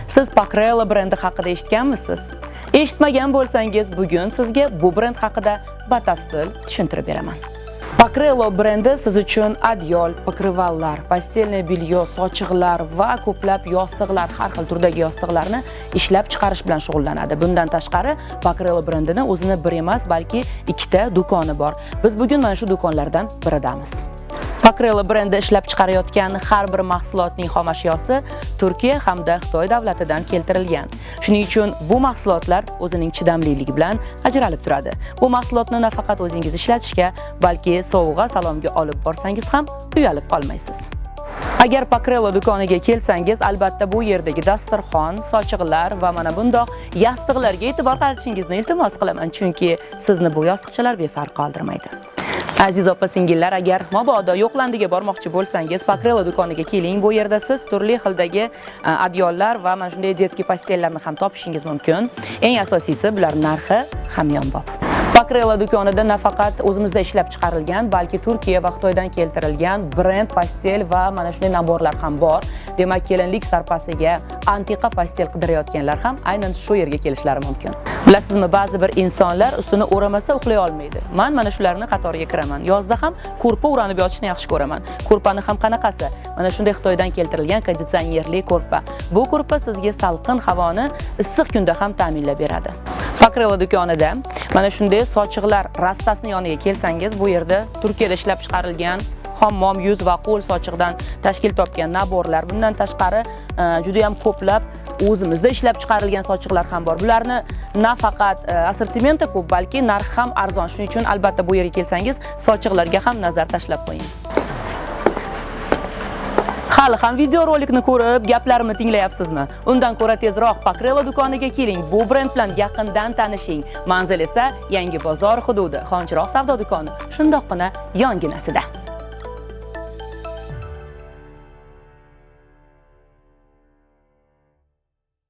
Siz Pakrela brendi haqida eshitganmisiz? Eshitmagan bo'lsangiz, bugun sizga bu brend haqida batafsil tushuntirib beraman. Pakrela brendi siz uchun adyol, pokrivallar, postelniy bilyo, sochiqlar va ko'plab yostiqlar, har xil turdagi yostiqlarni ishlab chiqarish bilan shug'ullanadi. Bundan tashqari, Pakrela brendini o'zini bir emas, balki ikkita do'koni bor. Biz bugun mana shu do'konlardan biridamiz. Pakrela brendi ishlab chiqarayotgan har bir mahsulotning xom ashyosi Turkiya hamda Xitoy davlatidan keltirilgan. Shuning uchun bu mahsulotlar o'zining chidamliligi bilan ajralib turadi. Bu mahsulotni nafaqat o'zingiz ishlatishga, balki sovg'a salomga olib borsangiz ham uyalib qolmaysiz. Agar Pakrela do'koniga kelsangiz, albatta bu yerdagi dasturxon, sochiqlar va mana bundoq yostiqlarga e'tibor qaratishingizni iltimos qilaman, chunki sizni bu yostiqchalar befarq qoldirmaydi. Aziz opa-singillar, agar mabodo Yo'qlandiga bormoqchi bo'lsangiz, Pakrela do'koniga keling. Bu yerda siz turli xildagi adyollar va mana shunday detskiy postellarni ham topishingiz mumkin. Eng asosiysi, bular narxi hamyonbop. Pakrela do'konida nafaqat o'zimizda ishlab chiqarilgan, balki Turkiya va Xitoydan keltirilgan brend pastel va mana shunday naborlar ham bor. Demak, kelinlik sarpasiga antiqa pastel qidirayotganlar ham aynan shu yerga kelishlari mumkin. Bilasizmi, ba'zi bir insonlar ustini o'ramasa uxlay olmaydi. Men mana shularni qatoriga kiraman. Yozda ham ko'rpa o'ranib yotishni yaxshi ko'raman. Ko'rpani ham qanaqasi? Mana shunday Xitoydan keltirilgan konditsionerli ko'rpa. Bu ko'rpa sizga salqin havoni issiq kunda ham ta'minlab beradi. Pakrela do'konida mana shunday sochiqlar rastasini yoniga kelsangiz, bu yerda Turkiyada ishlab chiqarilgan hammom yuz va qo'l sochiqdan tashkil topgan naborlar. Bundan tashqari juda ham ko'plab o'zimizda ishlab chiqarilgan sochiqlar ham bor. Bularni nafaqat assortimenti ko'p, balki narxi ham arzon. Shuning uchun albatta bu yerga kelsangiz, sochiqlarga ham nazar tashlab qo'ying. Hali ham videorolikni ko'rib, gaplarimni tinglayapsizmi? Undan ko'ra tezroq Pakrela do'koniga keling. Bu brend bilan yaqindan tanishing. Manzil esa Yangi bozor hududi, Xonchiroq savdo do'koni, shundoqqina yonginasida.